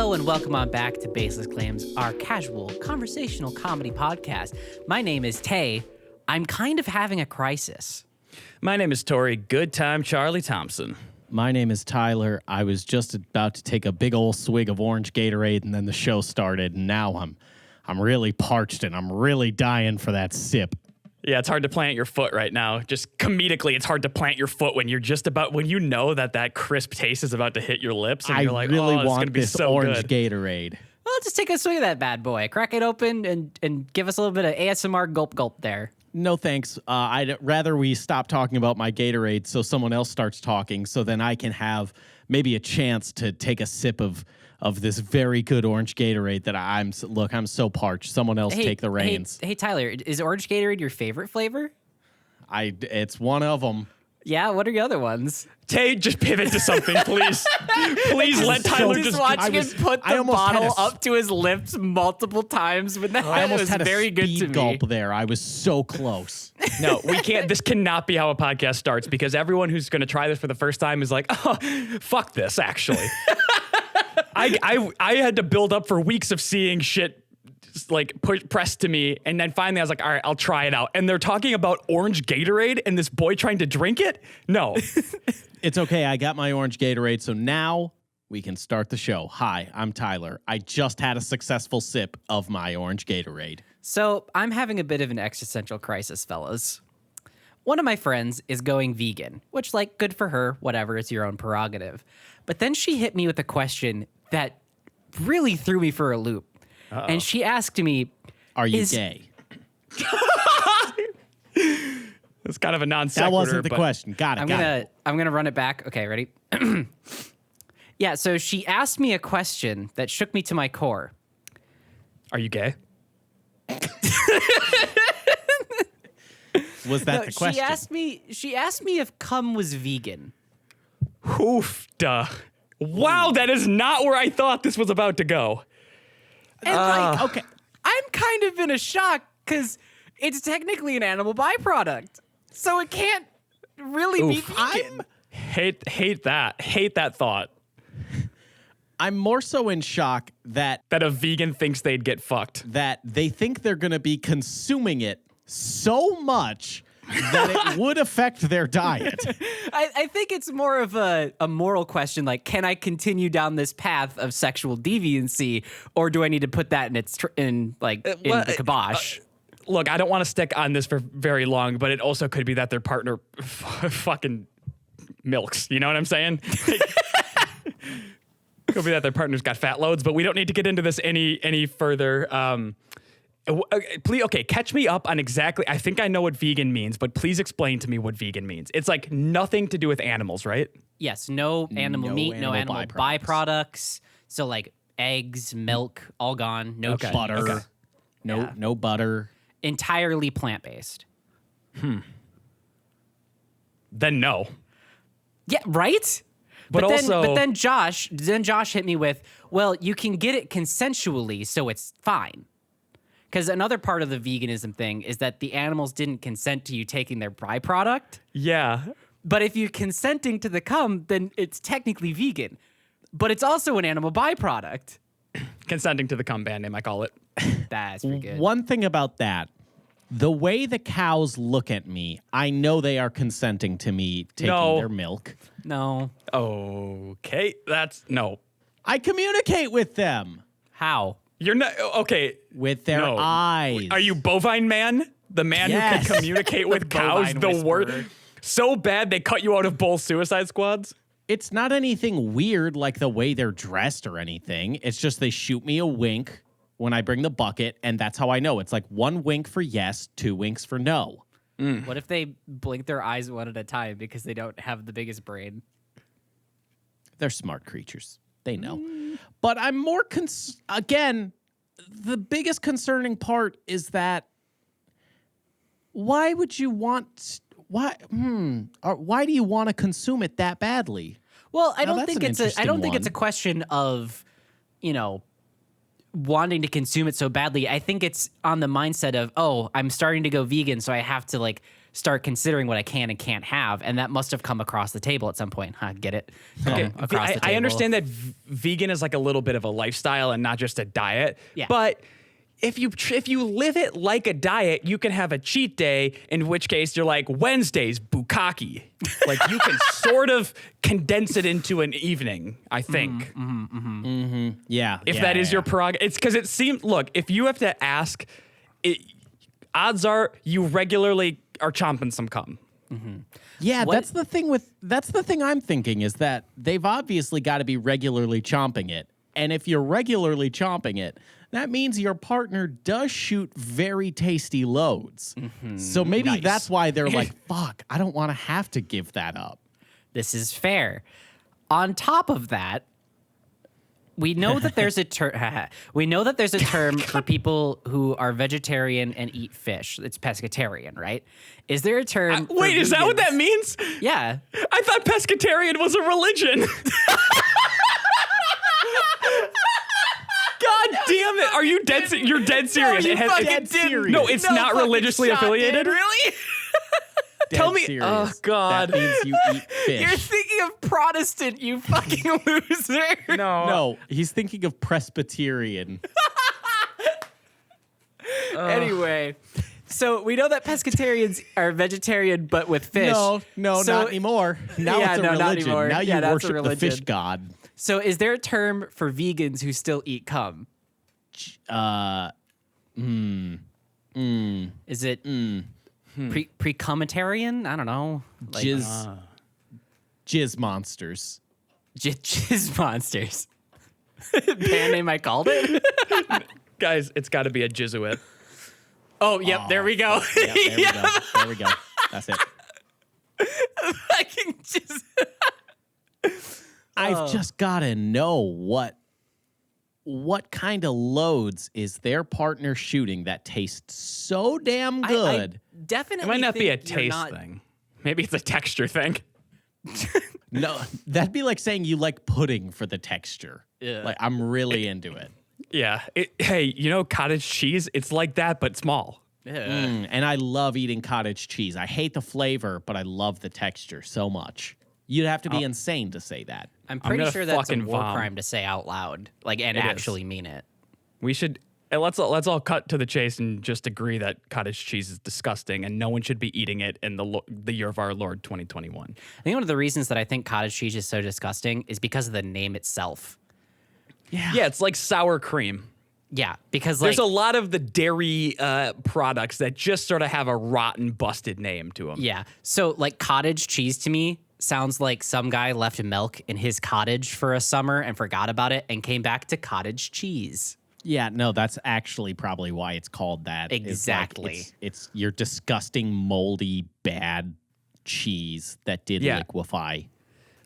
Hello and welcome on back to Baseless Claims, our casual conversational comedy podcast. My name is Tay. I'm kind of having a crisis. My name is Tori Good Time Charlie Thompson. My name is Tyler. I was just about to take a big old swig of orange Gatorade, and then the show started, and now I'm really parched, and I'm really dying for that sip. Yeah, it's hard to plant your foot right now. Just comedically, it's hard to plant your foot when you're when you know that crisp taste is about to hit your lips, and you're like, really oh, it's want gonna be this so orange good. Gatorade. Well, let's just take a swig of that bad boy. Crack it open and give us a little bit of ASMR gulp there. No thanks. I'd rather we stop talking about my Gatorade so someone else starts talking, so then I can have maybe a chance to take a sip of this very good orange Gatorade that I'm so parched. Someone else take the reins. Hey, Tyler, is orange Gatorade your favorite flavor? It's one of them. Yeah, what are the other ones? Tay, just pivot to something, please. Please let Tyler just watching him put the bottle up to his lips multiple times when I almost had very a good to speed me. gulp there. I was so close. No, we can't. This cannot be how a podcast starts because everyone who's going to try this for the first time is like, oh, fuck this, actually. I had to build up for weeks of seeing shit like pressed to me, and then finally I was like, all right, I'll try it out. And they're talking about orange Gatorade and this boy trying to drink it? No. It's okay. I got my orange Gatorade, so now we can start the show. Hi, I'm Tyler. I just had a successful sip of my orange Gatorade. So I'm having a bit of an existential crisis, fellas. One of my friends is going vegan, which, like, good for her, whatever, it's your own prerogative. But then she hit me with a question that really threw me for a loop. Uh-oh. And she asked me, are you gay? It's kind of a non sequitur. That wasn't the question. Got it. I'm gonna run it back. Okay, ready? Yeah, so she asked me a question that shook me to my core. Are you gay? Was that the question? She asked me if cum was vegan. Oof, duh. Wow, that is not where I thought this was about to go. And okay, I'm kind of in a shock because it's technically an animal byproduct, so it can't really be vegan. Hate that thought. I'm more so in shock that a vegan thinks they'd get fucked. That they think they're going to be consuming it so much that it would affect their diet. I think it's more of a moral question, like, can I continue down this path of sexual deviancy, or do I need to put that in the kibosh? Look, I don't want to stick on this for very long, but it also could be that their partner fucking milks. You know what I'm saying? Could be that their partner's got fat loads, but we don't need to get into this any further. Please, okay, catch me up on exactly. I think I know what vegan means, but please explain to me what vegan means. It's like nothing to do with animals, right? Yes, no animal meat, no animal byproducts. So like eggs, milk, all gone. No butter. Okay. No butter. Entirely plant-based. Then no. Yeah, right? But then Josh hit me with, well, you can get it consensually, so it's fine. Because another part of the veganism thing is that the animals didn't consent to you taking their byproduct. Yeah. But if you're consenting to the cum, then it's technically vegan. But it's also an animal byproduct. Consenting to the cum, band name, I call it. That's pretty good. One thing about that, the way the cows look at me, I know they are consenting to me taking their milk. No. Okay, no. I communicate with them. How? You're not, okay. With their eyes. Are you Bovine Man? The man who can communicate with cows? The word. So bad they cut you out of both Suicide Squads? It's not anything weird like the way they're dressed or anything. It's just they shoot me a wink when I bring the bucket, and that's how I know. It's like 1 wink for yes, 2 winks for no. What if they blink their eyes one at a time because they don't have the biggest brain? They're smart creatures. They know. But I'm more, again, the biggest concerning part is that why would you want, why do you want to consume it that badly? Well, I don't think it's a question of, wanting to consume it so badly. I think it's on the mindset of, oh, I'm starting to go vegan, so I have to start considering what I can and can't have, and that must have come across the table at some point. Huh, get it? Across the table. I understand that vegan is like a little bit of a lifestyle and not just a diet. Yeah. But if you live it like a diet, you can have a cheat day, in which case you're like, Wednesday's bukkake. Like you can sort of condense it into an evening, I think. Yeah. If that is your prerogative. It's because it seems, look, if you have to ask, odds are you regularly are chomping some cum. Yeah, that's the thing I'm thinking is that they've obviously got to be regularly chomping it. And if you're regularly chomping it, that means your partner does shoot very tasty loads. So maybe that's why they're like, fuck, I don't want to have to give that up. This is fair. On top of that, we know that there's a term for people who are vegetarian and eat fish. It's pescatarian, right? Is there a term? Wait, is that what that means? Yeah. I thought pescatarian was a religion. God damn it! Are you dead? You're dead serious. No, No, it's not religiously affiliated. Really? Tell me. Serious. Oh God. That means you eat fish. You're thinking of Protestant, you fucking loser. No, he's thinking of Presbyterian. Anyway, so we know that pescatarians are vegetarian, but with fish. No, So- not anymore. Now Yeah, it's a no, not religion. anymore. Now you Yeah, that's a worship the religion. fish god. So is there a term for vegans who still eat cum? Is it pre-cumitarian? I don't know. Like, Jizz monsters. jizz monsters. Band name I called it? Guys, it's got to be a Jesuit. Oh, yep, there we go. Yeah, there we go. That's it. Fucking jizz. I've just got to know what kind of loads is their partner shooting that tastes so damn good. I definitely It might not be a think you're taste not- thing. Maybe it's a texture thing. No, that'd be like saying you like pudding for the texture. Yeah. Like I'm really into it. Yeah. Hey, cottage cheese? It's like that, but small. And I love eating cottage cheese. I hate the flavor, but I love the texture so much. You'd have to be insane to say that. I'm pretty gonna sure that's a fucking war vom. crime to say out loud, like, and It is. actually mean it. We should. Let's all cut to the chase and just agree that cottage cheese is disgusting and no one should be eating it in the year of our Lord 2021. I think one of the reasons that I think cottage cheese is so disgusting is because of the name itself. Yeah, it's like sour cream. Yeah, because like There's a lot of the dairy products that just sort of have a rotten, busted name to them. yeah, so like cottage cheese to me sounds like some guy left milk in his cottage for a summer and forgot about it and came back to cottage cheese. Yeah, no, that's actually probably why it's called that. It's like, Exactly. it's your disgusting, moldy, bad cheese that did liquefy.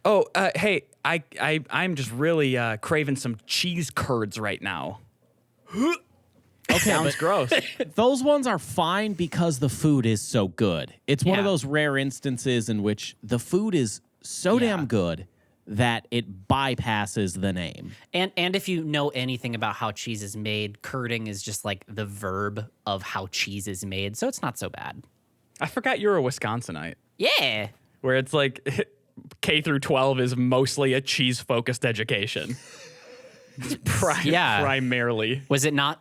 Oh, hey, I'm just really craving some cheese curds right now. Okay, Sounds gross. those ones are fine because the food is so good. It's one of Yeah. those rare instances in which the food is so Yeah. damn good that it bypasses the name. And if you know anything about how cheese is made, curding is just like the verb of how cheese is made, so it's not so bad. I forgot you're a Wisconsinite, Yeah. where it's like K through 12 is mostly a cheese-focused education. Yeah. Primarily. Was it not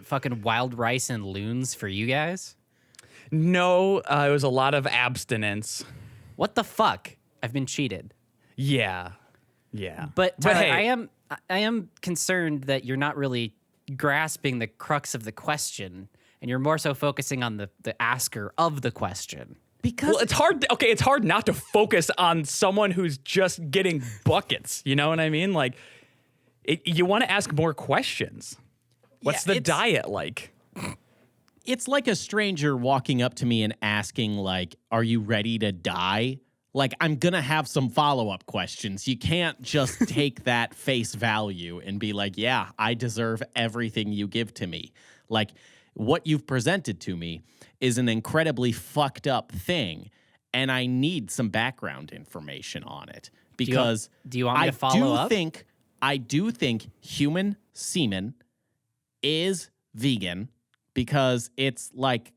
fucking wild rice and loons for you guys? No, it was a lot of abstinence. What the fuck? I've been cheated. Yeah. But Tyler, hey, I am concerned that you're not really grasping the crux of the question, and you're more so focusing on the asker of the question. Because well, it's hard. Okay, it's hard not to focus on someone who's just getting buckets. You know what I mean? Like, you want to ask more questions. What's the diet like? it's like a stranger walking up to me and asking, like, are you ready to die? Like, I'm going to have some follow-up questions. You can't just take that face value and be like, yeah, I deserve everything you give to me. Like, what you've presented to me is an incredibly fucked up thing, and I need some background information on it. Because do you want me to follow up? I do think human semen is vegan because it's like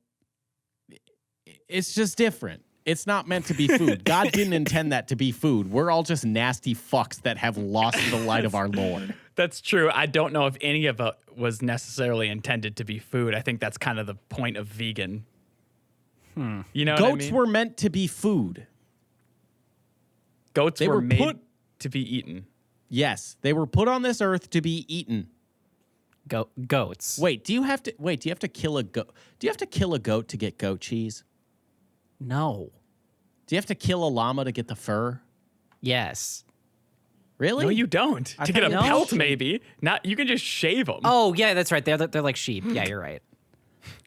It's just different. It's not meant to be food. God didn't intend that to be food. We're all just nasty fucks that have lost the light of our Lord. That's true. I don't know if any of it was necessarily intended to be food. I think that's kind of the point of vegan. You know what I Goats mean? were meant to be food. Goats They were were made put- to be eaten. Yes, they were put on this earth to be eaten. Goats. Wait, do you have to kill a goat? Do you have to kill a goat to get goat cheese? No. Do you have to kill a llama to get the fur? Yes. Really? No, you don't. To get a No. pelt, maybe. Not. You can just shave them. Oh, yeah, that's right. They're like sheep. Yeah, you're right.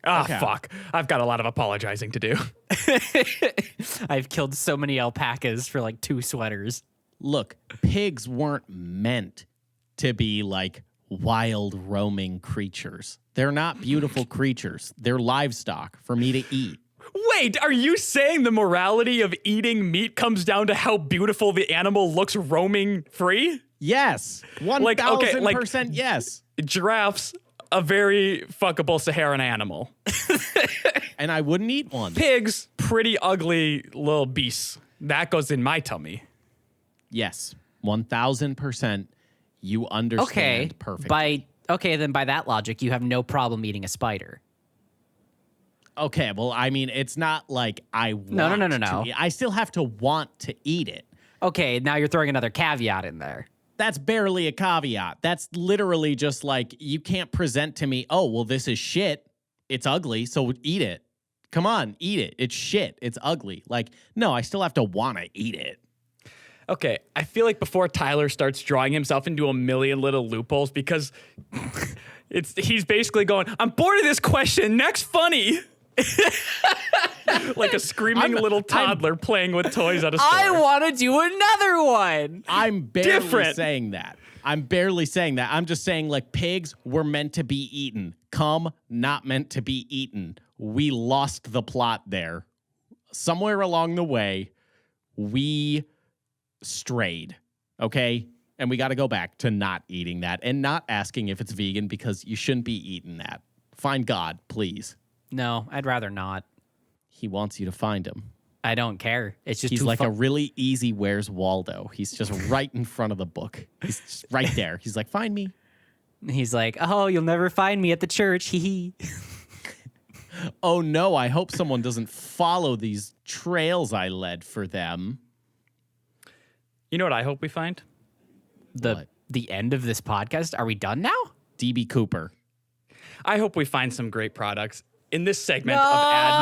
okay. Fuck. I've got a lot of apologizing to do. I've killed so many alpacas for like 2 sweaters. Look, pigs weren't meant to be like wild roaming creatures. They're not beautiful creatures. They're livestock for me to eat. Wait, are you saying the morality of eating meat comes down to how beautiful the animal looks roaming free? Yes. 1,000% yes. Giraffes, a very fuckable Saharan animal. And I wouldn't eat one. Pigs, pretty ugly little beasts. That goes in my tummy. Yes. 1,000% you understand Okay. perfectly. Then by that logic, you have no problem eating a spider. Okay, well, I mean, it's not like I want No. to eat. I still have to want to eat it. Okay, now you're throwing another caveat in there. That's barely a caveat. That's literally just like, you can't present to me, oh, well, this is shit. It's ugly, so eat it. Come on, eat it. It's shit. It's ugly. Like, no, I still have to want to eat it. Okay, I feel like before Tyler starts drawing himself into a million little loopholes because he's basically going, I'm bored of this question. Next funny. Like a screaming little toddler playing with toys at a store. I want to do another one. I'm barely Different. saying that. I'm just saying, like, pigs were meant to be eaten. Not meant to be eaten. We lost the plot there. Somewhere along the way, we strayed, okay? And we got to go back to not eating that and not asking if it's vegan because you shouldn't be eating that. Find God, please. No, I'd rather not. He wants you to find him. I don't care. It's just He's too like fun. a really easy Where's Waldo. He's just right in front of the book. He's just right there. He's like, find me. He's like, oh, you'll never find me at the church. Hee hee. Oh no, I hope someone doesn't follow these trails I led for them. You know what I hope we find? What? The end of this podcast. Are we done now? DB Cooper. I hope we find some great products in this segment No! of ad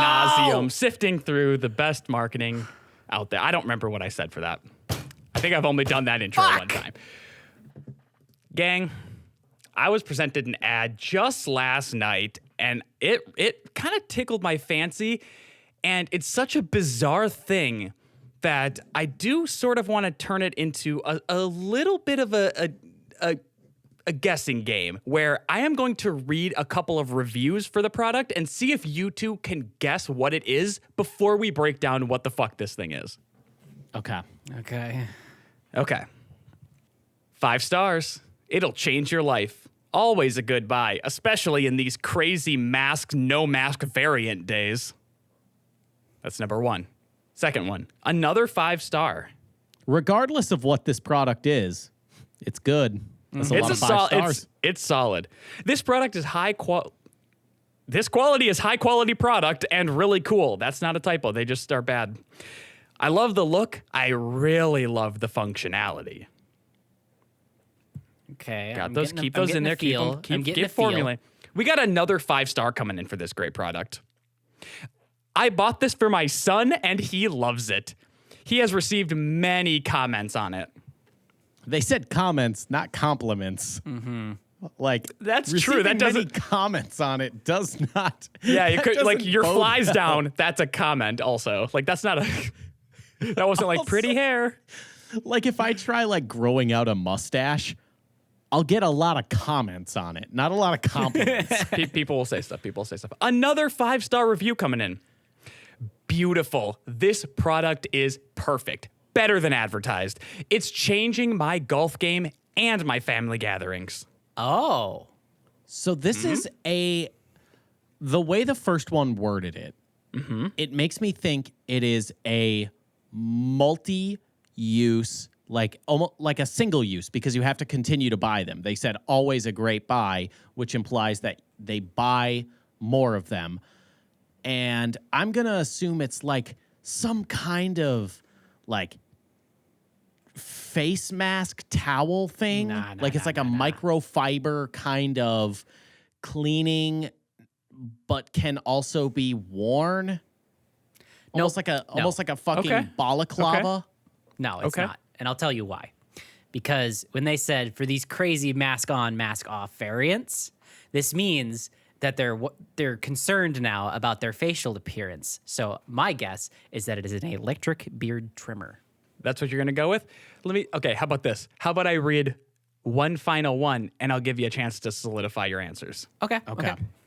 nauseum, sifting through the best marketing out there. I don't remember what I said for that. I think I've only done that intro one time. Gang, I was presented an ad just last night, and it kind of tickled my fancy, and it's such a bizarre thing that I do sort of want to turn it into a little bit of a guessing game where I am going to read a couple of reviews for the product and see if you two can guess what it is before we break down what the fuck this thing is. Okay. Okay. Okay. 5 stars. It'll change your life. Always a good buy, especially in these crazy mask, no mask variant days. That's number 1. Second one, another 5 star. Regardless of what this product is, it's good. That's a lot of 5 stars. It's solid. This product is This quality is high quality product and really cool. That's not a typo. They just are bad. I love the look. I really love the functionality. Okay. Got those. Keep those in there. Keep them. Keep formulating. We got another 5 star coming in for this great product. I bought this for my son and he loves it. He has received many comments on it. They said comments, not compliments. Mm-hmm. Like, That's true. That many doesn't. comments on it does not. Yeah, you that could like doesn't your bode flies well. down. That's a comment. Also, like that's not a. That wasn't like pretty hair. Like, if I try like growing out a mustache, I'll get a lot of comments on it, not a lot of compliments. People will say stuff. Another 5 star review coming in. Beautiful. This product is perfect. Better than advertised. It's changing my golf game and my family gatherings. Oh. So this is the way the first one worded it it makes me think it is a multi-use, like almost like a single use, because you have to continue to buy them. They said always a great buy, which implies that they buy more of them. And I'm going to assume it's like some kind of like face mask towel thing. It's like a microfiber kind of cleaning, but can also be worn. Almost like a fucking balaclava. Okay. No, it's not. And I'll tell you why. Because when they said for these crazy mask on, mask off variants, this means that they're concerned now about their facial appearance. So my guess is that it is an electric beard trimmer. That's what you're going to go with? Okay, how about this? How about I read one final one, and I'll give you a chance to solidify your answers. Okay.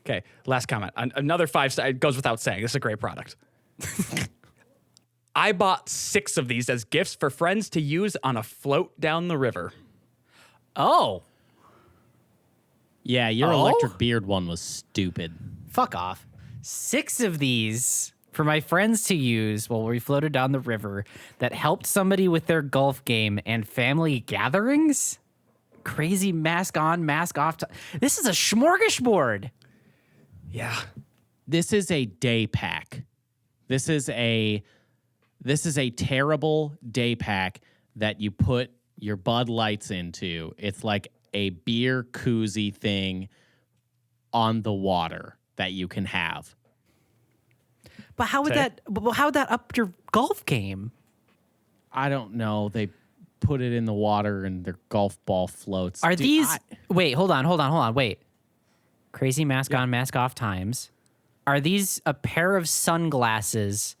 Okay, last comment. Another 5-star, it goes without saying. This is a great product. I bought 6 of these as gifts for friends to use on a float down the river. Oh. Yeah, your electric beard one was stupid. Fuck off. 6 of these for my friends to use while we floated down the river that helped somebody with their golf game and family gatherings? Crazy mask on, mask off. This is a smorgasbord. Yeah. This is a day pack. This is a terrible day pack that you put your Bud Lights into. It's like a beer koozie thing on the water that you can have. But how would that up your golf game? I don't know. They put it in the water and their golf ball floats. Are wait, hold on. Wait. Crazy mask on, mask off times. Are these a pair of sunglasses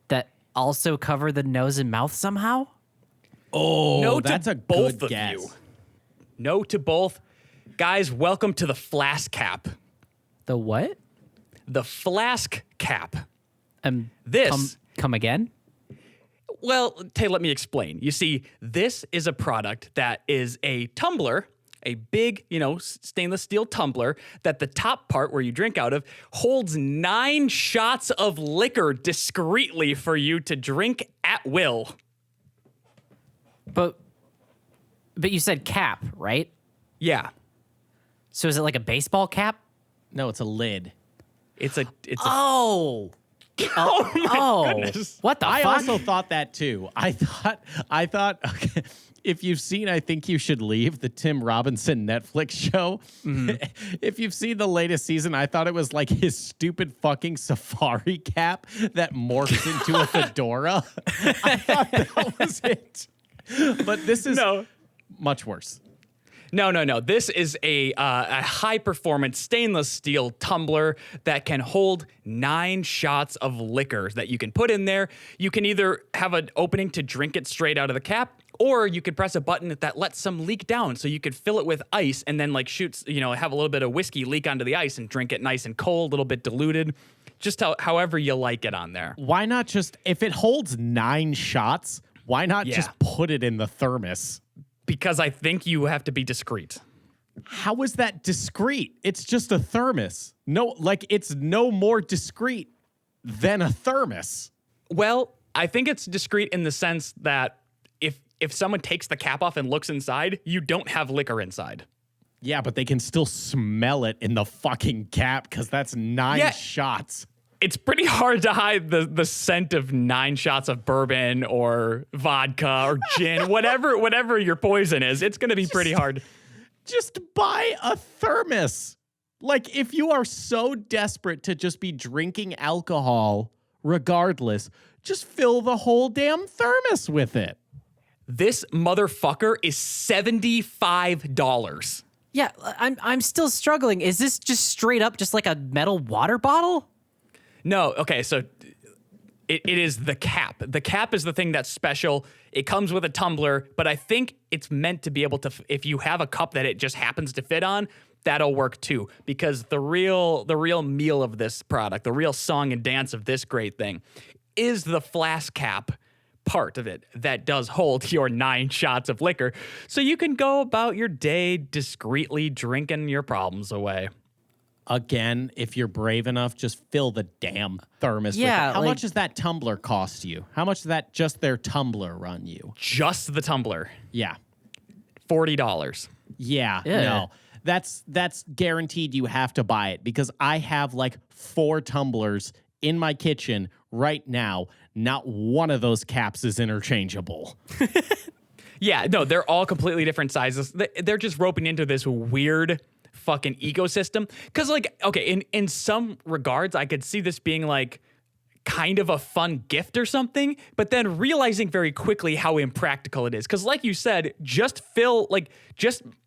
that also cover the nose and mouth somehow? Oh, No, that's to a both good of guess. you. No to both. Guys, welcome to the flask cap. The what? The flask cap. This. Come again? Well, let me explain. You see, this is a product that is a tumbler, a big, stainless steel tumbler that the top part where you drink out of holds 9 shots of liquor discreetly for you to drink at will. But you said cap, right? Yeah. So is it like a baseball cap? No, it's a lid. It's a Oh, goodness. what the I fuck? also thought that too. I thought okay, if you've seen I Think You Should Leave, the Tim Robinson Netflix show, if you've seen the latest season, I thought it was like his stupid fucking safari cap that morphs into a fedora. I thought that was it. But this is much worse. No. This is a high-performance stainless steel tumbler that can hold 9 shots of liquor that you can put in there. You can either have an opening to drink it straight out of the cap, or you could press a button that lets some leak down. So you could fill it with ice and then have a little bit of whiskey leak onto the ice and drink it nice and cold, a little bit diluted. Just however you like it on there. Why not just, if it holds 9 shots, why not just put it in the thermos? Because I think you have to be discreet. How is that discreet? It's just a thermos. No, it's no more discreet than a thermos. Well, I think it's discreet in the sense that if someone takes the cap off and looks inside, you don't have liquor inside. Yeah, but they can still smell it in the fucking cap because that's 9 shots. It's pretty hard to hide the scent of 9 shots of bourbon or vodka or gin, whatever your poison is. It's going to be pretty hard. Just buy a thermos. Like, if you are so desperate to just be drinking alcohol regardless, just fill the whole damn thermos with it. This motherfucker is $75. Yeah, I'm still struggling. Is this just straight up just like a metal water bottle? No, okay, so it is the cap. The cap is the thing that's special. It comes with a tumbler, but I think it's meant to be able to, if you have a cup that it just happens to fit on, that'll work too. Because the real meal of this product, the real song and dance of this great thing, is the flask cap part of it that does hold your 9 shots of liquor. So you can go about your day discreetly drinking your problems away. Again, if you're brave enough, just fill the damn thermos with it. How much does that tumbler cost you? How much does that just their tumbler run you? Just the tumbler. Yeah. $40. Yeah. No. That's guaranteed you have to buy it because I have like 4 tumblers in my kitchen right now. Not one of those caps is interchangeable. Yeah, no, they're all completely different sizes. They're just roping into this weird fucking ecosystem. Because, like, okay, in some regards, I could see this being, like, kind of a fun gift or something, but then realizing very quickly how impractical it is. Because, like you said, just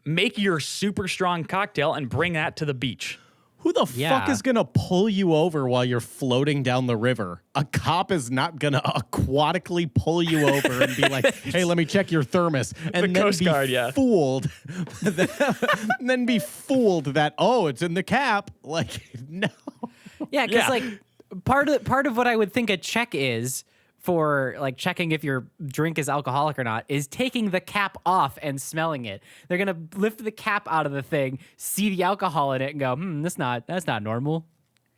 make your super strong cocktail and bring that to the beach. Who the fuck is going to pull you over while you're floating down the river? A cop is not going to aquatically pull you over and be like, hey, let me check your thermos. And the Coast Guard, fooled. And then be fooled that, oh, it's in the cap. Like, no. Yeah, because like part of what I would think a check is for like checking if your drink is alcoholic or not is taking the cap off and smelling it. They're gonna lift the cap out of the thing, see the alcohol in it, and go, that's not normal.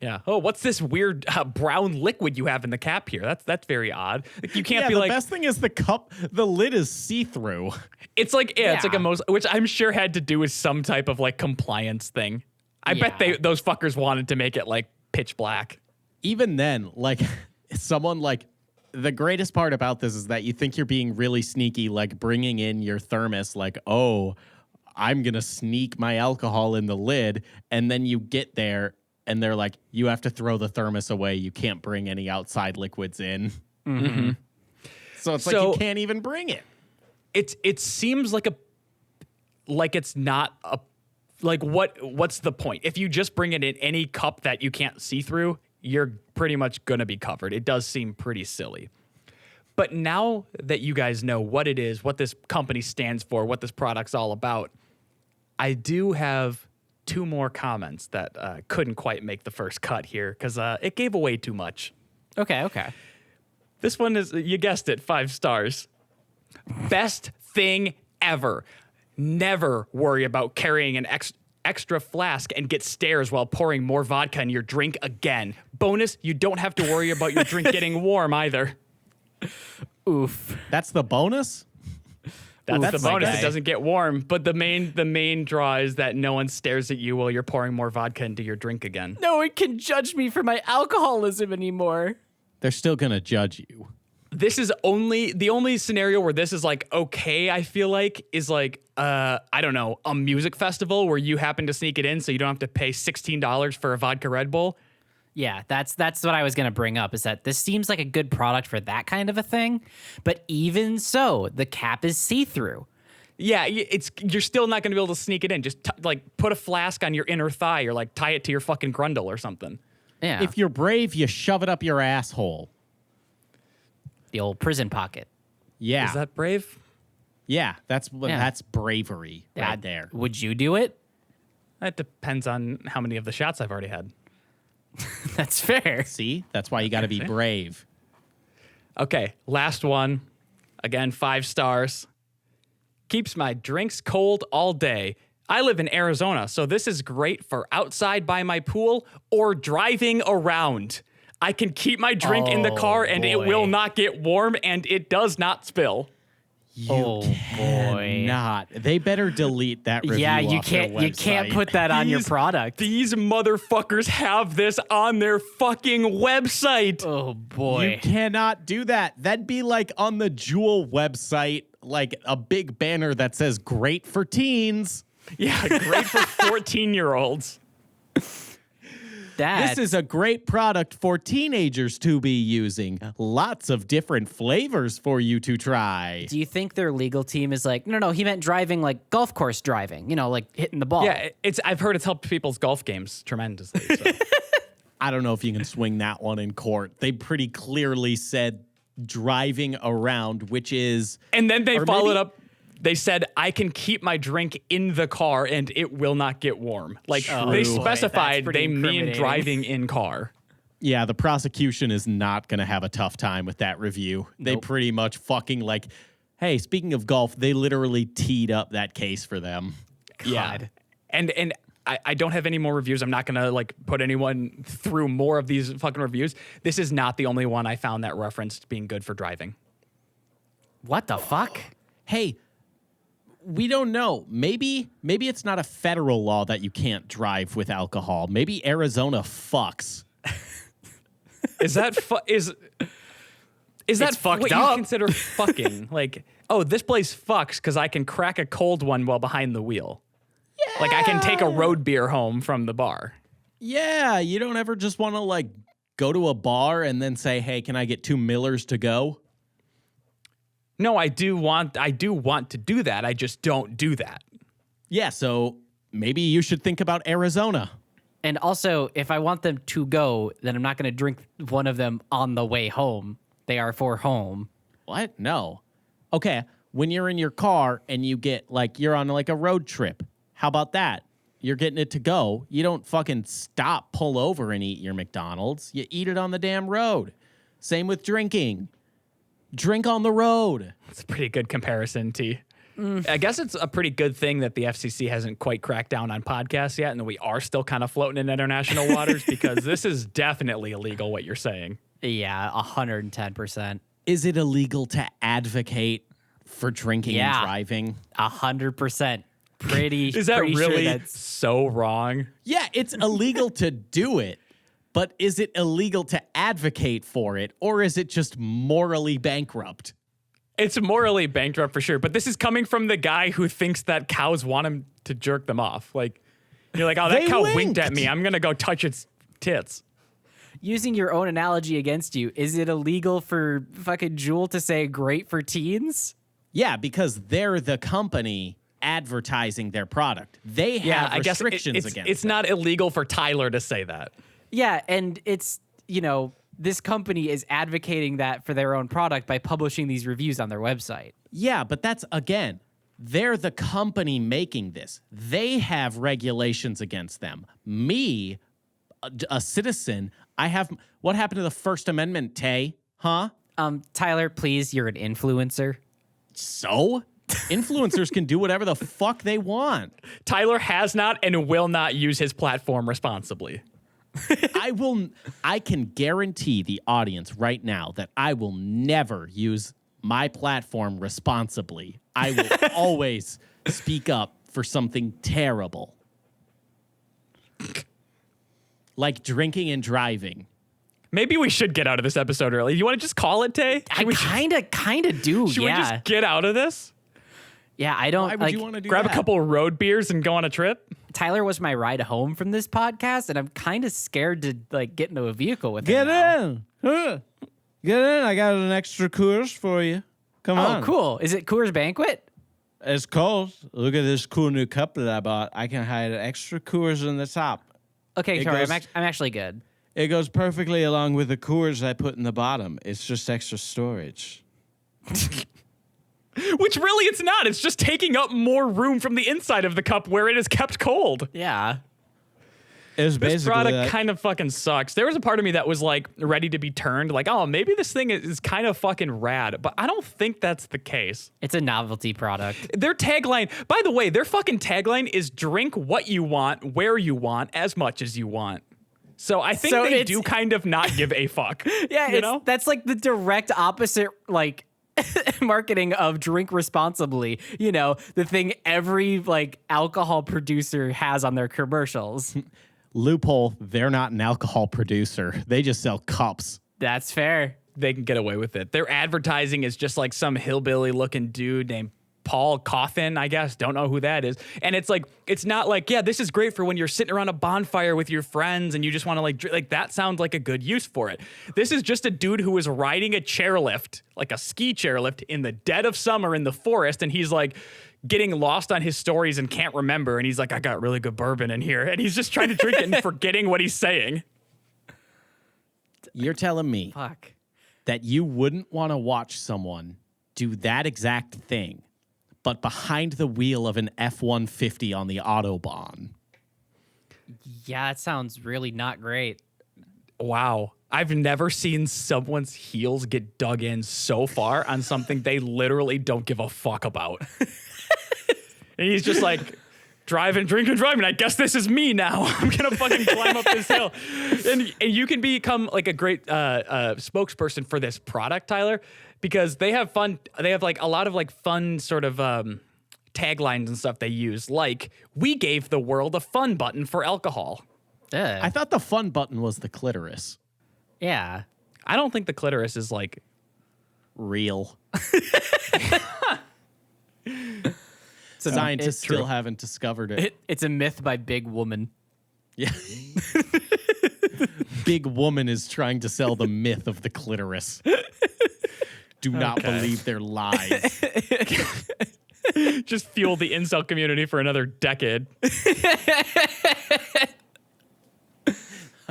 Yeah. Oh, what's this weird brown liquid you have in the cap here? That's very odd. Like, you can't be the like. The best thing is the lid is see-through. It's like it's like which I'm sure had to do with some type of like compliance thing. I bet those fuckers wanted to make it like pitch black. Even then, like someone like. The greatest part about this is that you think you're being really sneaky, like bringing in your thermos, like, oh, I'm going to sneak my alcohol in the lid. And then you get there and they're like, you have to throw the thermos away. You can't bring any outside liquids in. Mm-hmm. So it's like you can't even bring it. It seems like it's not a, like what's the point? If you just bring it in any cup that you can't see through, you're pretty much going to be covered. It does seem pretty silly. But now that you guys know what it is, what this company stands for, what this product's all about, I do have 2 more comments that couldn't quite make the first cut here because it gave away too much. Okay. This one is, you guessed it, 5 stars. Best thing ever. Never worry about carrying an extra flask and get stares while pouring more vodka in your drink again. Bonus, you don't have to worry about your drink getting warm either. Oof. That's the bonus? That's the bonus. It doesn't get warm. But the main draw is that no one stares at you while you're pouring more vodka into your drink again. No one can judge me for my alcoholism anymore. They're still going to judge you. This is the only scenario where this is like okay, I feel like, is like I don't know, a music festival where you happen to sneak it in so you don't have to pay $16 for a vodka Red Bull. Yeah, that's what I was going to bring up, is that this seems like a good product for that kind of a thing. But even so, the cap is see-through. Yeah, you're still not going to be able to sneak it in. Just like put a flask on your inner thigh or like tie it to your fucking grundle or something. Yeah. If you're brave, you shove it up your asshole. The old prison pocket. Yeah. Is that brave? Yeah, that's bravery right there. Would you do it? That depends on how many of the shots I've already had. That's fair. See? That's why you got to be brave. Okay, last one. Again, 5 stars. Keeps my drinks cold all day. I live in Arizona, so this is great for outside by my pool or driving around. I can keep my drink in the car and it will not get warm and it does not spill. You cannot. They better delete that review. Yeah, you off their can't. You can't website. put that on your product. These motherfuckers have this on their fucking website. Oh boy, You cannot do that. That'd be like on the Jewel website, like a big banner that says "Great for teens." Yeah, great for 14-year-olds. This is a great product for teenagers to be using. Lots of different flavors for you to try. Do you think their legal team is like, no, he meant driving, like golf course driving, like hitting the ball? Yeah, I've heard it's helped people's golf games tremendously. So. I don't know if you can swing that one in court. They pretty clearly said driving around, which is... And then they followed up. They said, I can keep my drink in the car and it will not get warm. Like, they specified they mean driving in car. Yeah, the prosecution is not going to have a tough time with that review. They pretty much fucking like, hey, speaking of golf, they literally teed up that case for them. God. Yeah. And I don't have any more reviews. I'm not going to like put anyone through more of these fucking reviews. This is not the only one I found that referenced being good for driving. What the fuck? Hey, we don't know. Maybe it's not a federal law that you can't drive with alcohol. Maybe Arizona fucks. Is that is that fucked what up. you consider fucking? Like, oh, this place fucks because I can crack a cold one while behind the wheel. Yeah. Like I can take a road beer home from the bar. Yeah, you don't ever just want to like go to a bar and then say, "Hey, can I get 2 Millers to go?" No, I do want to do that. I just don't do that. Yeah, so maybe you should think about Arizona. And also, if I want them to go, then I'm not going to drink one of them on the way home. They are for home. What? No. Okay, when you're in your car and you get like you're on like a road trip. How about that? You're getting it to go. You don't fucking stop, pull over and eat your McDonald's. You eat it on the damn road. Same with drinking. Drink on the road. It's a pretty good comparison, T. I guess it's a pretty good thing that the FCC hasn't quite cracked down on podcasts yet, and that we are still kind of floating in international waters because this is definitely illegal, what you're saying. Yeah, 110%. Is it illegal to advocate for drinking and driving? 100%. Pretty Is that pretty really sure that's so wrong? Yeah, it's illegal to do it, but is it illegal to advocate for it, or is it just morally bankrupt? It's morally bankrupt for sure, but this is coming from the guy who thinks that cows want him to jerk them off. Like, you're like, oh, that They cow winked. winked at me. I'm going to go touch its tits. using your own analogy against you. Is it illegal for fucking Juul to say great for teens? Yeah, because they're the company advertising their product. They have I guess restrictions against it's not illegal for Tyler to say that. Yeah, and it's, this company is advocating that for their own product by publishing these reviews on their website. Yeah, but that's, again, they're the company making this. They have regulations against them. Me, a citizen, I have... What happened to the First Amendment, Tay? Huh? Tyler, please, you're an influencer. So? Influencers can do whatever the fuck they want. Tyler has not and will not use his platform responsibly. I can guarantee the audience right now that I will never use my platform responsibly. I will always speak up for something terrible. Like drinking and driving. Maybe we should get out of this episode early. You want to just call it, Tay? I kind of do, Should we just get out of this? Yeah, I don't... Why would you want to do Grab that? a couple of road beers and go on a trip? Tyler was my ride home from this podcast, and I'm kind of scared to get into a vehicle with him Get now. in. Huh. Get in. I got an extra Coors for you. Come Oh, on. cool. Is it Coors Banquet? It's cold. Look at this cool new cup that I bought. I can hide extra Coors in the top. Okay, It sorry, goes- I'm actually good. It goes perfectly along with the Coors I put in the bottom. It's just extra storage. Which really it's not. It's just taking up more room from the inside of the cup where it is kept cold. Yeah. It's This product kind of fucking sucks. There was a part of me that was like ready to be turned, like, oh, maybe this thing is kind of fucking rad, but I don't think that's the case. It's a novelty product. Their tagline, by the way, their fucking tagline is drink what you want, where you want, as much as you want. So I think So they it's- do kind of not give a fuck. Yeah, you know? that's like the direct opposite, marketing of drink responsibly. The thing every alcohol producer has on their commercials. Loophole, they're not an alcohol producer. They just sell cups. That's fair. They can get away with it. Their advertising is just like some hillbilly looking dude named Paul Coffin, I guess. Don't know who that is. And it's like, it's not like, yeah, this is great for when you're sitting around a bonfire with your friends and you just want to drink. That sounds like a good use for it. This is just a dude who is riding a chairlift, like a ski chairlift in the dead of summer in the forest. And he's like getting lost on his stories and can't remember. And he's like, I got really good bourbon in here. And he's just trying to drink it and forgetting what he's saying. You're telling me Fuck. that you wouldn't want to watch someone do that exact thing, but behind the wheel of an F-150 on the Autobahn. Yeah, that sounds really not great. Wow. I've never seen someone's heels get dug in so far on something they literally don't give a fuck about. And he's just like, driving, drinking, driving. I guess this is me now. I'm gonna fucking climb up this hill, and you can become like a great spokesperson for this product, Tyler, because they have fun. They have like a lot of like fun sort of taglines and stuff they use. Like, we gave the world a fun button for alcohol. I thought the fun button was the clitoris. Yeah. I don't think the clitoris is like Real. So Scientists still haven't discovered it. It's a myth by Big Woman. Yeah. Big Woman is trying to sell the myth of the clitoris. Do not believe their lies. just fuel the incel community for another decade.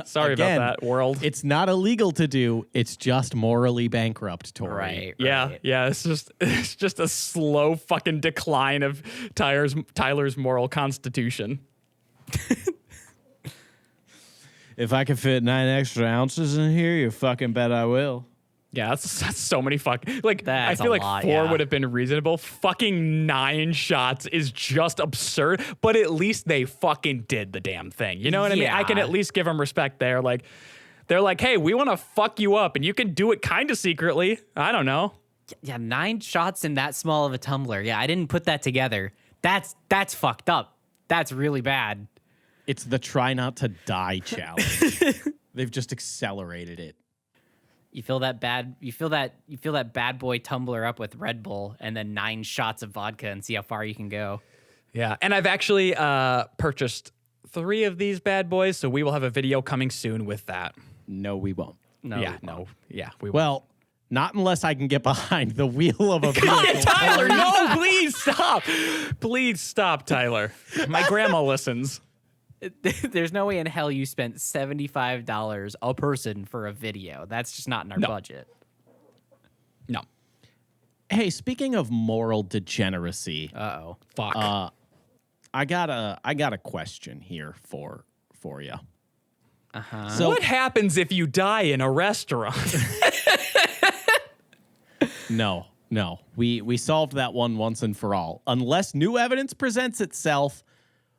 Sorry Again, about that, world. It's not illegal to do. It's just morally bankrupt, Tori. Right. Yeah. It's just a slow fucking decline of Tyler's moral constitution. If I can fit 9 extra ounces in here, you fucking bet I will. Yeah, that's so many fucking I That's feel a like lot, 4 yeah. would have been reasonable. Fucking 9 shots is just absurd, but at least they fucking did the damn thing. You know what I mean? I can Yeah. at least give them respect there. Like, they're like, hey, we want to fuck you up, and you can do it kind of secretly. I don't know. Yeah, 9 shots in that small of a tumbler. Yeah, I didn't put that together. That's fucked up. That's really bad. It's the try not to die challenge. They've just accelerated it. You feel that bad boy tumbler up with Red Bull and then 9 shots of vodka and see how far you can go. Yeah, and I've actually purchased 3 of these bad boys, so we will have a video coming soon with that. No, we won't. No. Yeah, we will. Well, not unless I can get behind the wheel of a vehicle. God, Tyler, no, please stop. Please stop, Tyler. My grandma listens. There's no way in hell you spent $75 a person for a video. That's just not in our budget. No. Hey, speaking of moral degeneracy, Uh-oh. Fuck. I got a question here for you. Uh-huh. So What happens if you die in a restaurant? no. We solved that one once and for all. Unless new evidence presents itself,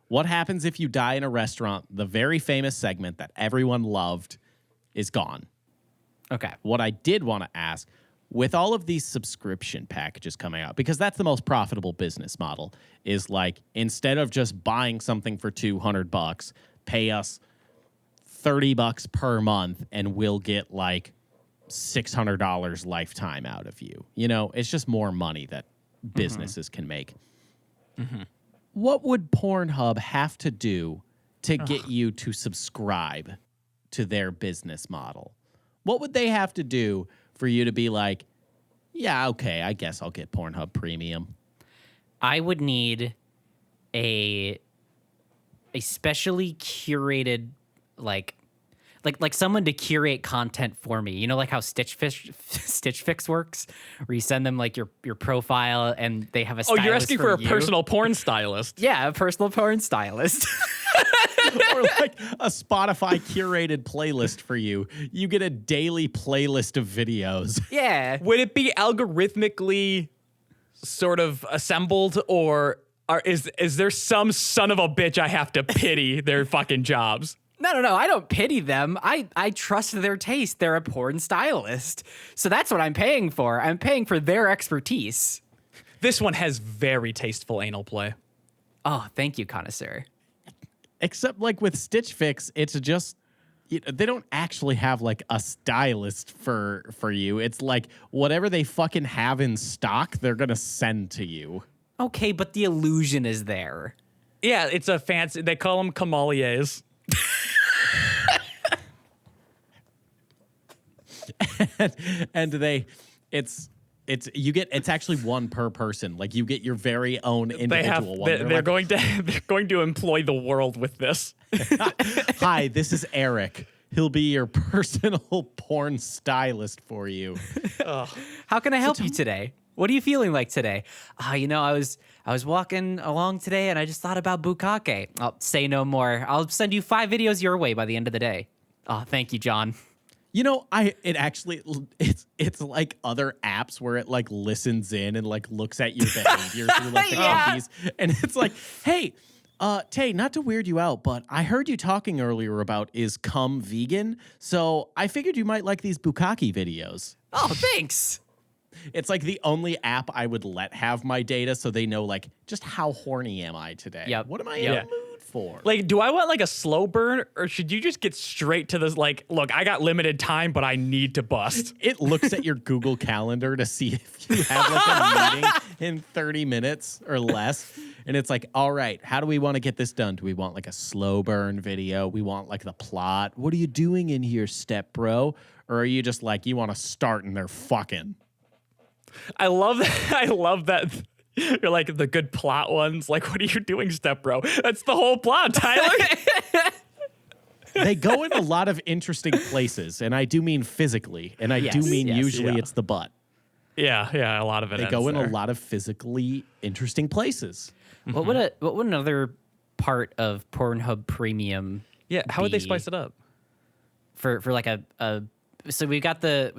what happens if you die in a restaurant? The very famous segment that everyone loved is gone. Okay. What I did want to ask, with all of these subscription packages coming out, because that's the most profitable business model, is like, instead of just buying something for $200, pay us $30 per month and we'll get like $600 lifetime out of you. You know, it's just more money that businesses can make. Mm-hmm. What would Pornhub have to do to get you to subscribe to their business model? What would they have to do for you to be like, yeah, okay, I guess I'll get Pornhub Premium? I would need a specially curated like someone to curate content for me. You know, like how Stitch Fix works, where you send them like your profile and they have a stylist. Oh, you're asking for a you. personal porn stylist. Yeah, a personal porn stylist. Or like a Spotify curated playlist for you. You get a daily playlist of videos. Yeah. Would it be algorithmically sort of assembled, or is there some son of a bitch I have to pity their fucking jobs? No. I don't pity them. I trust their taste. They're a porn stylist. So that's what I'm paying for. I'm paying for their expertise. This one has very tasteful anal play. Oh, thank you, connoisseur. Except like with Stitch Fix, it's just, they don't actually have like a stylist for you. It's like whatever they fucking have in stock, they're going to send to you. Okay, but the illusion is there. Yeah, it's a fancy, they call them cameliers. and it's actually one per person. Like you get your very own individual one. They're going to employ the world with this. Hi, this is Eric. He'll be your personal porn stylist for you. How can I help you today? What are you feeling like today? I was walking along today and I just thought about bukkake. I'll say no more. I'll send you 5 videos your way by the end of the day. Oh, thank you, John. You know, it's like other apps where it like listens in and like looks at your behavior through like the Yeah. cookies, and it's like, hey, Tay, not to weird you out, but I heard you talking earlier about is cum vegan, so I figured you might like these bukkake videos. Oh, thanks. It's like the only app I would let have my data so they know, like, just how horny am I today? Yep. What am I in the mood for? Like, do I want like a slow burn, or should you just get straight to this? Like, look, I got limited time, but I need to bust. It looks at your Google Calendar to see if you have like a meeting in 30 minutes or less. And it's like, all right, how do we want to get this done? Do we want like a slow burn video? We want like the plot. What are you doing in here, step bro? Or are you just like, you want to start and they're fucking? I love that. I love that. You're like the good plot ones. Like, what are you doing, step bro? That's the whole plot, Tyler. They go in a lot of interesting places, and I do mean physically, and I do mean usually it's the butt. Yeah, a lot of it. They go in a lot of physically interesting places. What would another part of Pornhub Premium? Yeah, how would they be spice it up? For like a so we've got the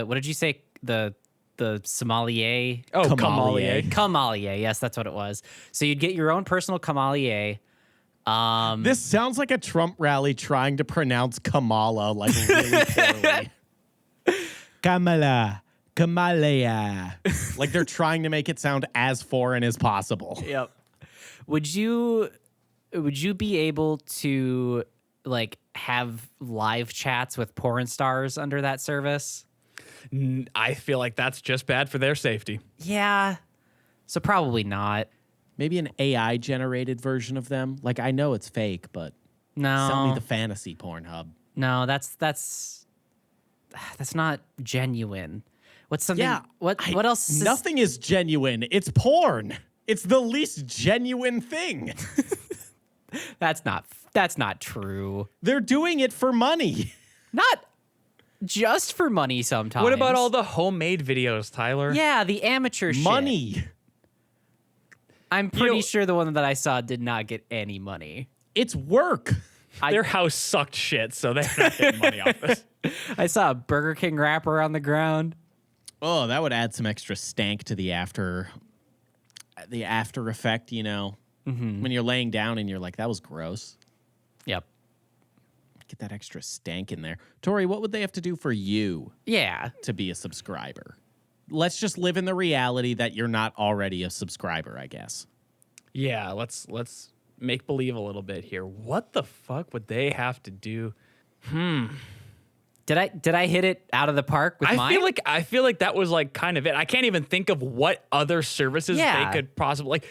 what did you say, the sommelier? Oh, Sommelier. Sommelier, yes, that's what it was. So you'd get your own personal sommelier. This sounds like a Trump rally trying to pronounce Kamala like really poorly. Kamala. Like they're trying to make it sound as foreign as possible. Yep. Would you be able to like have live chats with porn stars under that service? I feel like that's just bad for their safety. Yeah. So probably not. Maybe an AI generated version of them. Like I know it's fake, but sell me the fantasy Pornhub. No, that's not genuine. What's something? Yeah. What else? Nothing is genuine. It's porn. It's the least genuine thing. That's not true. They're doing it for money. Not just for money sometimes. What about all the homemade videos, Tyler? Yeah, the amateur shit. Money. I'm pretty sure the one that I saw did not get any money. It's work. Their house sucked shit, so they're not getting money off this. I saw a Burger King wrapper on the ground. Oh, that would add some extra stank to the after effect, you know. Mm-hmm. When you're laying down and you're like, that was gross. Yep. Get that extra stank in there. Tori, what would they have to do for you Yeah. to be a subscriber? Let's just live in the reality that you're not already a subscriber, I guess. Yeah, let's make believe a little bit here. What the fuck would they have to do? Did I hit it out of the park with mine? I feel like that was like kind of it. I can't even think of what other services they could possibly like.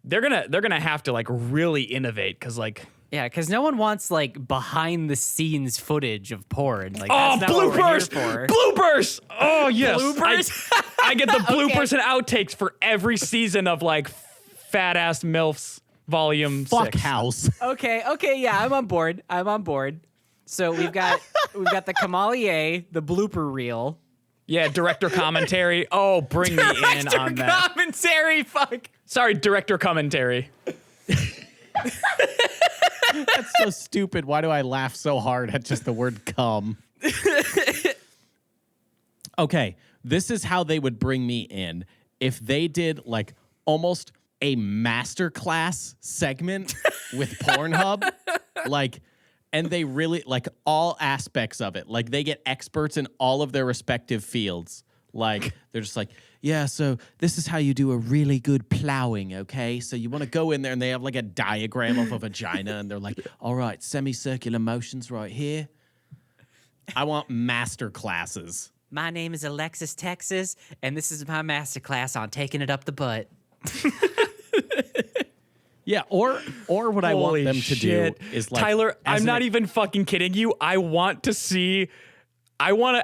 They're gonna have to like really innovate because like. Yeah, because no one wants like behind the scenes footage of porn. Like, oh, that's not what we're bloopers! here for. Bloopers! Oh yes, Bloopers? I get the bloopers and outtakes for every season of like fat ass milfs volume Fuck 6. house. Okay, yeah, I'm on board. So we've got the Kamalier, the blooper reel. Yeah, director commentary. Oh, bring me in on that. Commentary, fuck. Sorry, director commentary. That's so stupid. Why do I laugh so hard at just the word cum? Okay, this is how they would bring me in. If they did like almost a masterclass segment with Pornhub, like, and they really like all aspects of it. Like they get experts in all of their respective fields. Like they're just like, yeah, so this is how you do a really good plowing, okay? So you want to go in there and they have like a diagram of a vagina and they're like, all right, semicircular motions right here. I want master classes. My name is Alexis Texas, and this is my masterclass on taking it up the butt. Yeah, or what I want them to do is like, Tyler, I'm not even fucking kidding you. I want to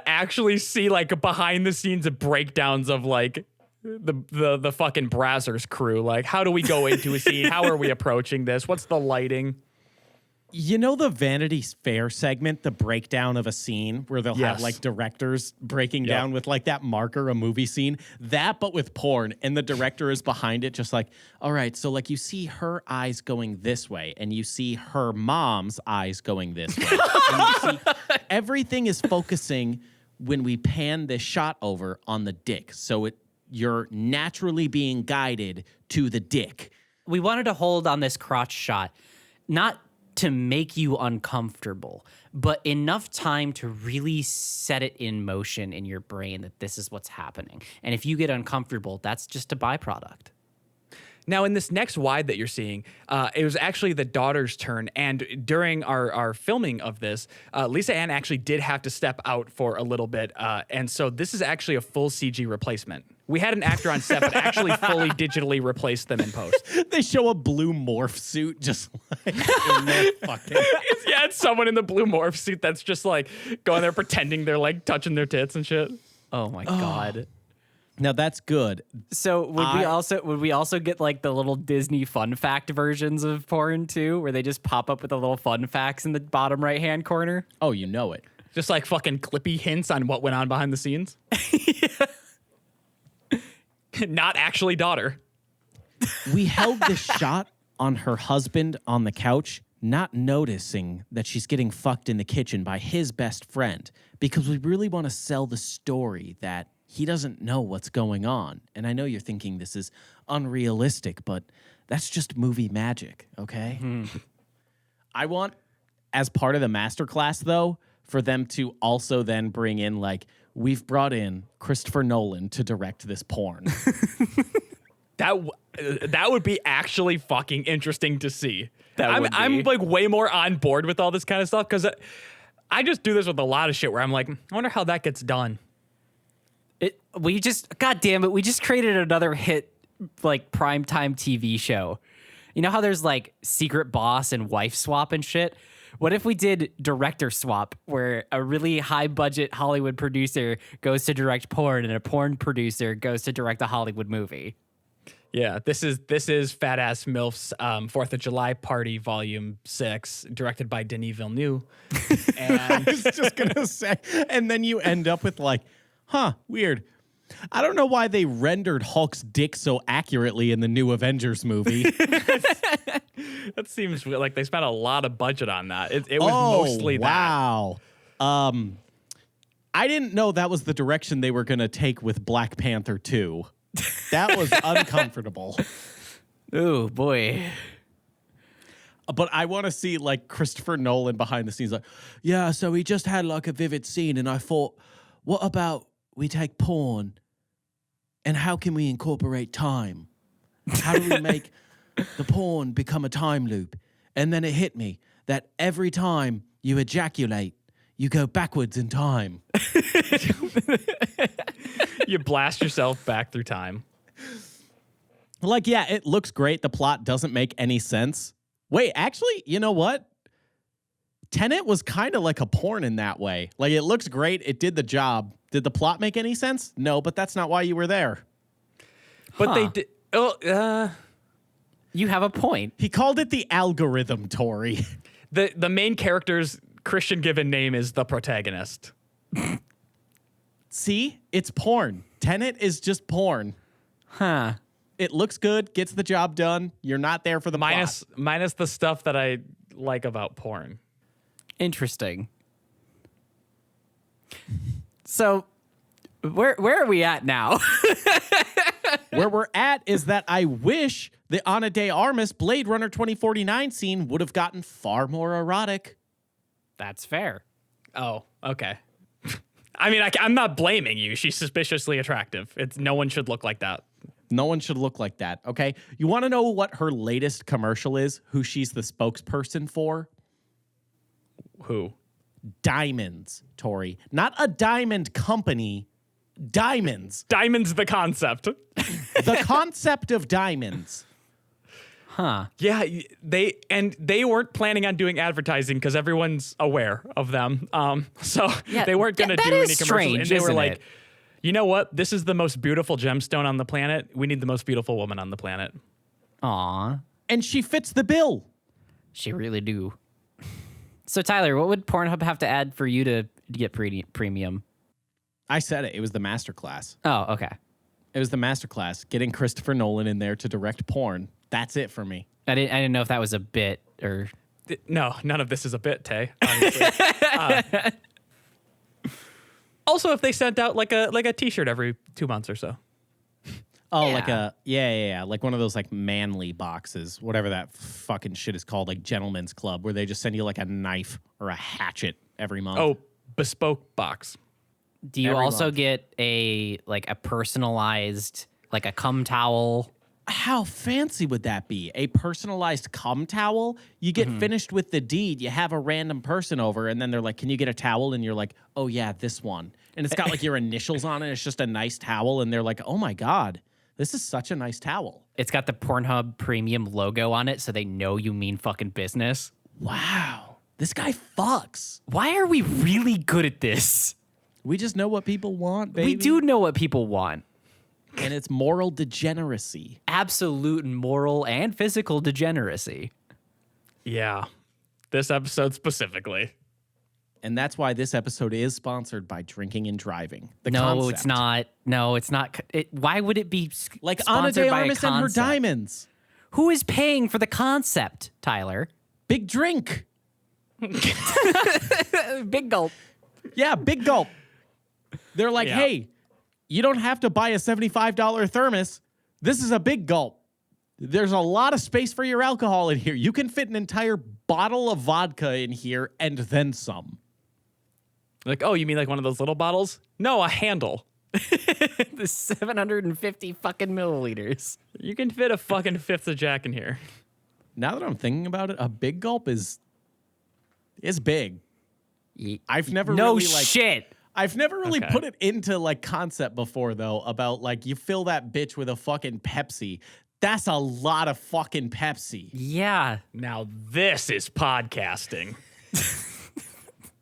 actually see like behind the scenes of breakdowns of like the fucking Brazzers crew. Like, how do we go into a scene? How are we approaching this? What's the lighting? You know the Vanity Fair segment, the breakdown of a scene where they'll have like directors breaking down with like that marker, a movie scene, that but with porn, and the director is behind it just like, all right, so like you see her eyes going this way and you see her mom's eyes going this way. And you see everything is focusing when we pan this shot over on the dick. So you're naturally being guided to the dick. wanted to hold on this crotch shot, not to make you uncomfortable, but enough time to really set it in motion in your brain that this is what's happening. And if you get uncomfortable, that's just a byproduct. Now, in this next wide that you're seeing, it was actually the daughter's turn. And during our filming of this, Lisa Ann actually did have to step out for a little bit. And so this is actually a full CG replacement. We had an actor on set, but actually fully digitally replaced them in post. They show a blue morph suit just like in their fucking... It's someone in the blue morph suit that's just like going there pretending they're like touching their tits and shit. Oh my God. Now that's good. So would we also get like the little Disney fun fact versions of porn too, where they just pop up with the little fun facts in the bottom right hand corner? Oh, you know it. Just like fucking clippy hints on what went on behind the scenes. Not actually daughter. We held this shot on her husband on the couch, not noticing that she's getting fucked in the kitchen by his best friend, because we really want to sell the story that he doesn't know what's going on. And I know you're thinking this is unrealistic, but that's just movie magic, okay? Mm-hmm. I want, as part of the masterclass, though, for them to also then bring in, like, we've brought in Christopher Nolan to direct this porn. That would be actually fucking interesting to see. I'm like way more on board with all this kind of stuff, because I just do this with a lot of shit where I'm like, I wonder how that gets done. God damn it, we just created another hit, like, primetime TV show. You know how there's, like, Secret Boss and Wife Swap and shit? What if we did Director Swap, where a really high-budget Hollywood producer goes to direct porn and a porn producer goes to direct a Hollywood movie? Yeah, this is Fat Ass MILF's 4th of July Party Volume 6, directed by Denis Villeneuve. And I was just going to say, and then you end up with like, weird. I don't know why they rendered Hulk's dick so accurately in the new Avengers movie. That seems like they spent a lot of budget on that. It was mostly wow. that. I didn't know that was the direction they were going to take with Black Panther 2. That was uncomfortable. Oh, boy. But I want to see, like, Christopher Nolan behind the scenes. Like, yeah, so we just had, like, a vivid scene, and I thought, what about we take porn, and how can we incorporate time? How do we make the porn become a time loop? And then it hit me that every time you ejaculate, you go backwards in time. You blast yourself back through time. Like, yeah, it looks great. The plot doesn't make any sense. Wait, actually, you know what? Tenet was kind of like a porn in that way. Like, it looks great. It did the job. Did the plot make any sense? No, but that's not why you were there. But they did. You have a point. He called it the algorithm, Tori. The main character's Christian given name is the protagonist. See? It's porn. Tenet is just porn. Huh. It looks good, gets the job done. You're not there for the plot. Minus the stuff that I like about porn. Interesting. So, where are we at now? Where we're at is that I wish the Ana de Armas Blade Runner 2049 scene would have gotten far more erotic. That's fair. Oh, okay. I mean, I'm not blaming you. She's suspiciously attractive. No one should look like that. No one should look like that, okay? You want to know what her latest commercial is? Who she's the spokesperson for? Who? Diamonds, Tori. Not a diamond company. Diamonds. Diamonds the concept. The concept of diamonds. Huh. Yeah, they weren't planning on doing advertising because everyone's aware of them. So they weren't going to do any commercials. Strange, and they were like, it? You know what? This is the most beautiful gemstone on the planet. We need the most beautiful woman on the planet. Aw. And she fits the bill. She really do. So, Tyler, what would Pornhub have to add for you to get premium? I said it. It was the masterclass. Oh, okay. It was the masterclass. Getting Christopher Nolan in there to direct porn. That's it for me. I didn't know if that was a bit or... No, none of this is a bit, Tay. Also, if they sent out like a T-shirt every 2 months or so. Oh, Yeah. like like one of those like manly boxes, whatever that fucking shit is called, like Gentleman's Club, where they just send you like a knife or a hatchet every month. Oh, bespoke box. Do you Every also month. get a personalized like a cum towel? How fancy would that be? A personalized cum towel? You get finished with the deed, you have a random person over, and then they're like, can you get a towel? And you're like, oh yeah, this one. And it's got like your initials on it. It's just a nice towel. And they're like, oh my God, this is such a nice towel. It's got the Pornhub premium logo on it, so they know you mean fucking business. Wow. This guy fucks. Why are we really good at this? We just know what people want, baby. We do know what people want. And it's moral degeneracy. Absolute moral and physical degeneracy. Yeah. This episode specifically. And that's why this episode is sponsored by drinking and driving. The No, concept. it's not. No, it's not. Why would it be Like Ana sponsored de by a Armas and her concept? diamonds. Who is paying for the concept, Tyler? Big drink. Big gulp. Yeah, big gulp. They're like, Yeah. hey, you don't have to buy a $75 thermos. This is a big gulp. There's a lot of space for your alcohol in here. You can fit an entire bottle of vodka in here and then some. Like, oh, you mean like one of those little bottles? No, a handle. The 750 fucking milliliters. You can fit a fucking fifth of Jack in here. Now that I'm thinking about it, a big gulp is big. I've never No really like shit. I've never really Okay. put it into like concept before though about like you fill that bitch with a fucking Pepsi. That's a lot of fucking Pepsi. Yeah. Now this is podcasting.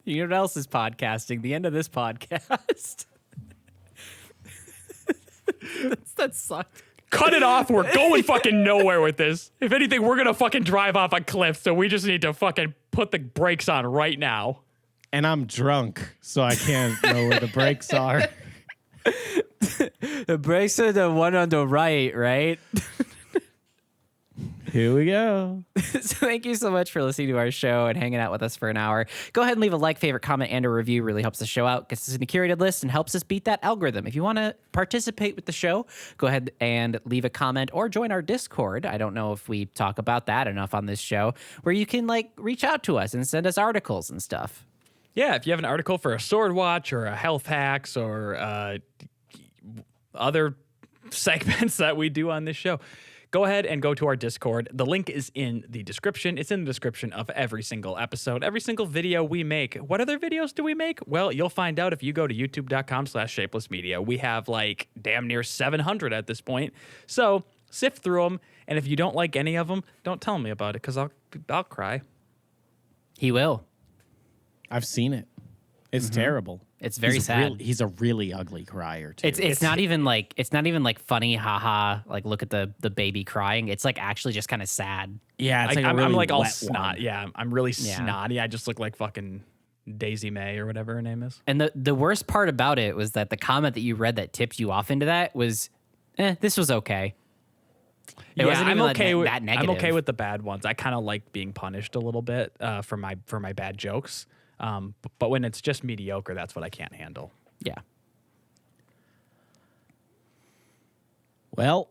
You know what else is podcasting? The end of this podcast. that sucked. Cut it off. We're going fucking nowhere with this. If anything, we're going to fucking drive off a cliff. So we just need to fucking put the brakes on right now. And I'm drunk, so I can't know where the brakes are. The brakes are the one on the right? Here we go. So thank you so much for listening to our show and hanging out with us for an hour. Go ahead and leave a like, favorite, comment, and a review. Really helps the show out, gets us in a curated list, and helps us beat that algorithm. If you want to participate with the show, go ahead and leave a comment or join our Discord. I don't know if we talk about that enough on this show, where you can like reach out to us and send us articles and stuff. Yeah, if you have an article for a sword watch or a health hacks or other segments that we do on this show, go ahead and go to our Discord. The link is in the description. It's in the description of every single episode, every single video we make. What other videos do we make? Well, you'll find out if you go to youtube.com/shapelessmedia. We have like damn near 700 at this point. So sift through them. And if you don't like any of them, don't tell me about it because I'll cry. He will. I've seen it. It's terrible. It's very He's sad. He's a really ugly crier too. It's not even like funny, haha. Like look at the baby crying. It's like actually just kind of sad. yeah. It's like I'm a really like all wet snot. one. Yeah, I'm really Yeah. snotty. I just look like fucking Daisy May or whatever her name is. And the worst part about it was that the comment that you read that tipped you off into that was, this was okay. It wasn't I'm even okay with that negative. I'm okay with the bad ones. I kind of like being punished a little bit for my bad jokes. But when it's just mediocre, that's what I can't handle. Yeah. Well,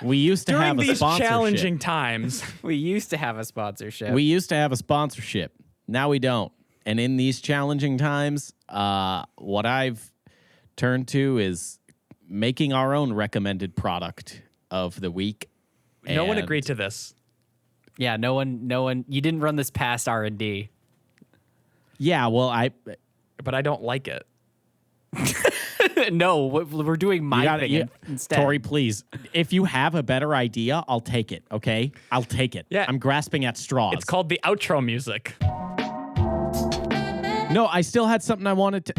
we used to During have a these sponsorship. challenging times, We used to have a sponsorship. We used to have a sponsorship. Now we don't. And in these challenging times, what I've turned to is making our own recommended product of the week. no one And agreed to this. Yeah, no one. You didn't run this past R&D. Yeah, well, But I don't like it. No, we're doing my thing instead. Tori, please. If you have a better idea, I'll take it. Okay, I'll take it. Yeah. I'm grasping at straws. It's called the outro music. No, I still had something I wanted to.